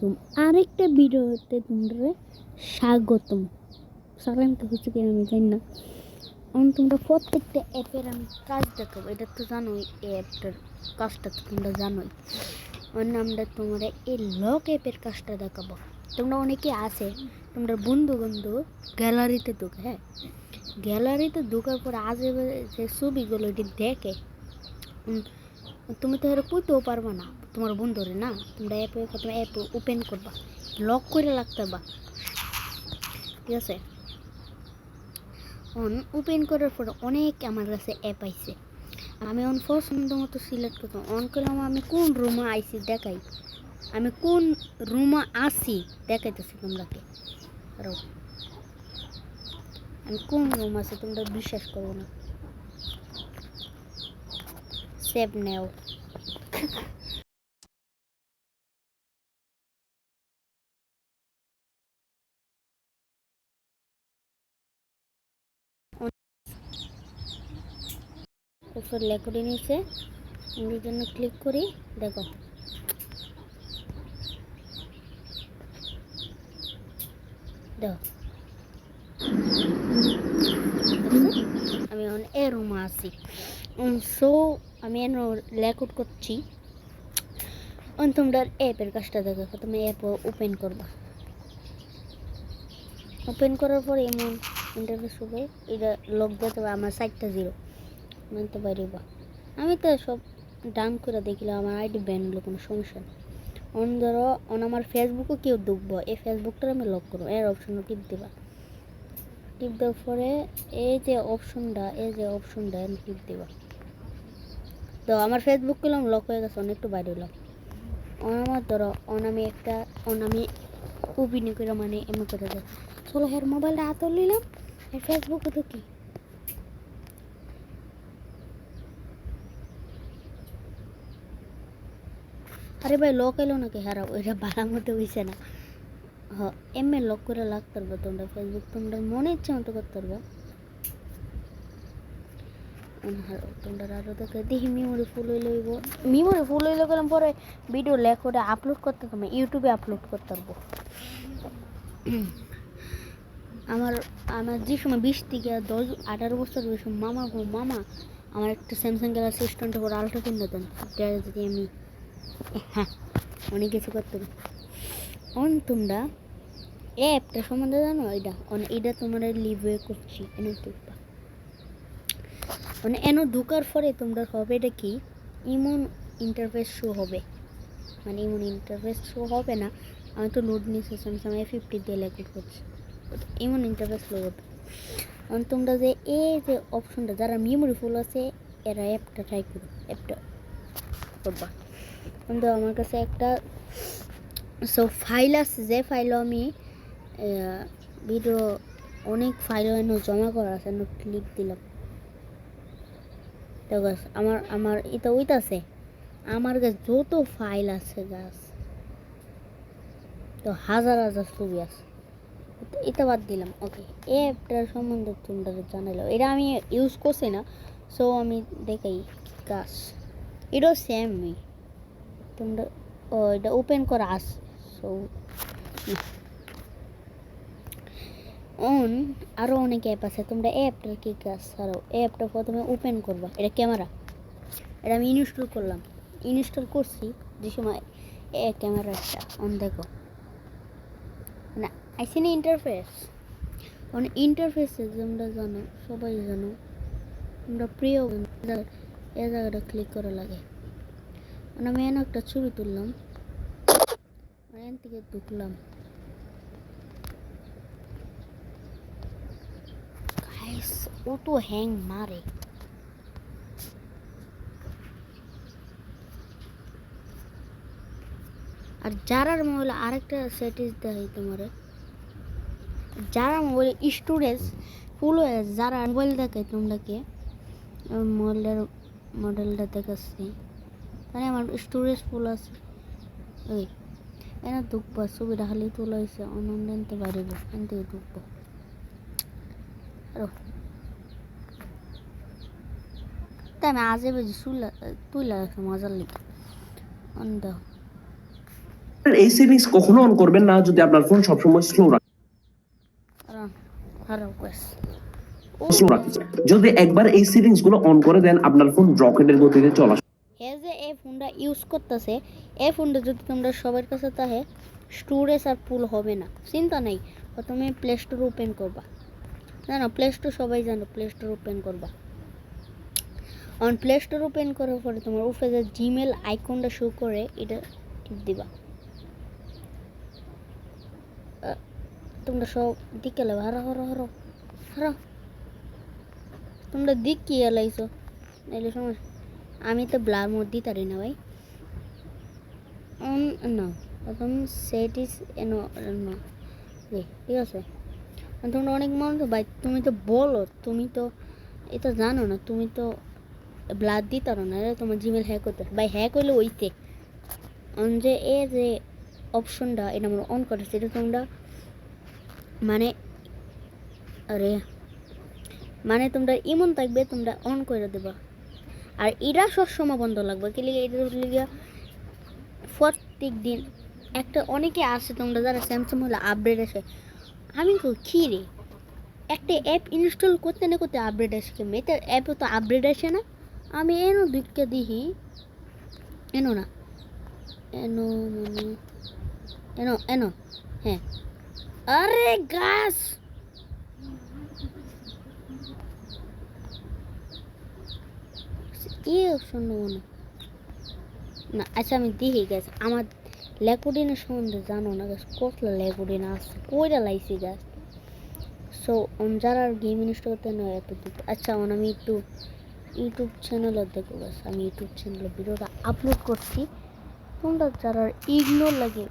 আলাইকুম, আরেকটা ভিডিওতে তোমরা স্বাগতম। সালামটা হচ্ছে কি আমি জানি না। তোমরা প্রত্যেকটা অ্যাপের আমি কাজ দেখাবো, এটা তো জানোই। এই অ্যাপটার কাজটা তো তোমরা জানোই। আমরা তোমরা এই লক অ্যাপের কাজটা দেখাবো। তোমরা অনেকে আছে, তোমরা বন্ধু গ্যালারিতে ঢুকে, হ্যাঁ, গ্যালারিতে ঢোকার পর আজে যে ছবিগুলো এটি দেখে, তুমি তো এটা কইতেও পারবা না তোমার বন্ধুরে না। তোমরা অ্যাপ ওপেন করবা, লক করে রাখতে পারবা, ঠিক আছে। ওপেন করার পর অনেক আমার কাছে অ্যাপ আইছে। আমি পছন্দ মতো সিলেক্ট করতাম। অন করলাম, আমি কোন রুমে আইছি দেখাই, আমি কোন রুমে আসি দেখাইতেছি তোমরাকে। আমি কোন রুম আছে তোমরা বিশ্বাস করবো না। সেভ নেও। এরপর লেখে নিচে আমি জন্য ক্লিক করি, দেখো দেখো আমি এ রুমে আছি। সো আমি লেকআউট করছি। তোমরা অ্যাপের কাজটা দেখো, তুমি অ্যাপ ওপেন করবা। ওপেন করার পর এমন ইন্টারফেস হবে, এটা লক দিতে হবে। আমার সাইটটা 0 মানতে পারিবা। আমি তো সব ডান করে দেখিলাম, আমার আইডি ব্যান হলো, কোনো সমস্যা নেই। ধরো আমার ফেসবুকও কেউ ঢুকবো, এই ফেসবুকটা আমি লক করবো। এর অপশনে টিপ দেবা, টিপ দেওয়ার পরে এই যে অপশনটা আমি টিপ দেবা। তো আমার ফেসবুক করলাম লক হয়ে গেছে, অনেকটু বাইরে হলাম। আমার ধরো আমি অভিনয় করে, মানে এমন করে দেয় চলো হের মোবাইলটা হাতে নিলাম, ফেসবুকে ঢুকি। আরে ভাই লক এলো নাকি হারাও, ওইটা বাড়ার মধ্যে হয়েছে না। এমএ লক করে লাগতে পারবো তোমরা ফেসবুক, তোমরা মনে ইচ্ছা মতো করতে পারবো। তোমরা আরও দেখে দেখি মেমোরি ফুল হইলে গেলাম পরে ভিডিও লেখ করে আপলোড করতে পারবো, ইউটিউবে আপলোড করতে পারবো। আমার যে সময় 20 থেকে 18 বছর বয়স মামা আমার একটা স্যামসাং গ্যালাক্সি S24 আলট্রা কিনে দেন, যদি আমি হ্যাঁ অনেক কিছু করতে পারি। তোমরা এই অ্যাপটা সম্বন্ধে জানো? এটা তোমরা লিভে করছি এনে দেখবা। মানে ঢোকার পরে তোমরা হবে এটা কি ইমন ইন্টারফেস শো হবে, মানে ইমন ইন্টারফেস শো হবে না। আমি তো লোড নিয়েছি, স্যামসাং A50 দিয়ে লেখা করছি, এমন ইন্টারফেস শো হবে। তোমরা যে এই যে অপশনটা, যারা মেমোরি ফুল আছে এরা অ্যাপটা ট্রাই করো, অ্যাপটা করবা। কিন্তু আমার কাছে একটা ফাইল আছে, যে ফাইলও আমি ভিডিও অনেক ফাইল জমা করা আছে, ক্লিক দিলাম। তো গাছ আমার এটা ওইটাছে, আমার কাছে যত ফাইল আছে গাছ, তো হাজার ছবি আছে। এটা বাদ দিলাম। ওকে, এই অ্যাপটার সম্বন্ধে তোমরা জানাইলো, এটা আমি ইউজ করছি না, সো আমি দেখাই গাছ। এটাও সেমই, তোমরা এটা ওপেন করা আছে। সো আরও অনেক অ্যাপ আছে, তোমরা অ্যাপটার কী কাজ ছাড়াও অ্যাপটা প্রথমে ওপেন করবা। এটা ক্যামেরা, এটা আমি ইনস্টল করছি যে সময় ক্যামেরাটা দেখো না আইসি না ইন্টারফেস। ইন্টারফেসে তোমরা জানো, সবাই জানো, তোমরা প্রিয় এই জায়গাটা ক্লিক করা লাগে। আমি একটা ছবি তুললাম, এখান থেকে ঢুকলাম, ও তো হ্যাং মারে। আর যারার মোবাইলে আরেকটা সেটিংস দেয় তোমার, যারা মোবাইল স্টোরেজ ফুল হয়ে গেছে, যারা মোবাইল দেখে তোমরাকে মডেলটা দেখাচ্ছি, মানে আমার স্টোরেজ ফুল আছে। ওই এনে ঢুকবো, ছবিটা খালি তোলা হয়েছে, অনলাইন আনতে পারিব, এখান থেকে ঢুকবো। আরো তাই আমি আজে বেশি তুলে রাখি মজার লিখে। দেখো এই সেটিংস কখনো অন করবেন না যদি আপনার ফোন সবসময় স্লো রাখতে চায়। যদি একবার এই সেটিংস গুলো অন করে দেন আপনার ফোন রকেটের গতিতে চলা হে যে এই ফোনটা ইউজ করতেছে এই ফোনটা যদি তোমরা সবার কাছে তাহে স্টোরেজ আর ফুল হবে না, চিন্তা নেই। প্রথমে প্লে স্টোর ওপেন করবা, না প্লে স্টোর সবাই জানো, প্লে স্টোর ওপেন করবা। অন প্লে স্টোর ওপেন করার পরে তোমার উপরে যে জিমেল আইকনটা শো করে এটা টিপ দিবা। তোমরা সব দিকে লাভ হারা হারা হারা হারা, তোমরা দিক কি এলাইছো এলে সমস্যা। আমি তো ব্লার মোড দিতে পারি না ভাই। না প্রথম সেট ইস এনো না ঠিক আছে। তোমরা অনেক মানুষ ভাই, তুমি তো বলো, তুমি তো এটা জানো না, তুমি তো ব্লাড দিতে পারো না, তোমার জিমেল হ্যাক করতে ভাই। হ্যাক হইলে ওইতে যে এ যে অপশনটা এটা আমরা অন করেছি, এটা তোমরা মানে আরে মানে তোমরা এমন থাকবে তোমরা অন করে দেবা। আর এটা সবসময় বন্ধ লাগবে কি লিগে, এটা লিগে প্রত্যেক দিন একটা অনেকে আসে তোমরা যারা স্যামসাং হলে আপডেট আসে। আমি কী রে একটা অ্যাপ ইনস্টল করতে না করতে আপডেট আসে, কেমন এটা অ্যাপে তো আপডেট আসে না। আমি এনো দুইটা দিহি এনো না এনো মানে এনো এনো হ্যাঁ আরে গাছ অপশন নেবো না। আচ্ছা আমি দেখি গাছ আমার ল্যাকুডিনের সম্বন্ধে জানো না গাছ, কতলা ল্যাকুডিন আসছে কইরা লাইছি গাছ। সো যারা গেম ইনস্টল করতে নয় এত দিতে। আচ্ছা আমি একটু ইউটিউব চ্যানেলে দেখো গাছ, আমি ইউটিউব চ্যানেলে ভিডিওটা আপলোড করছি, তোমরা যারা ইগনোর লাগে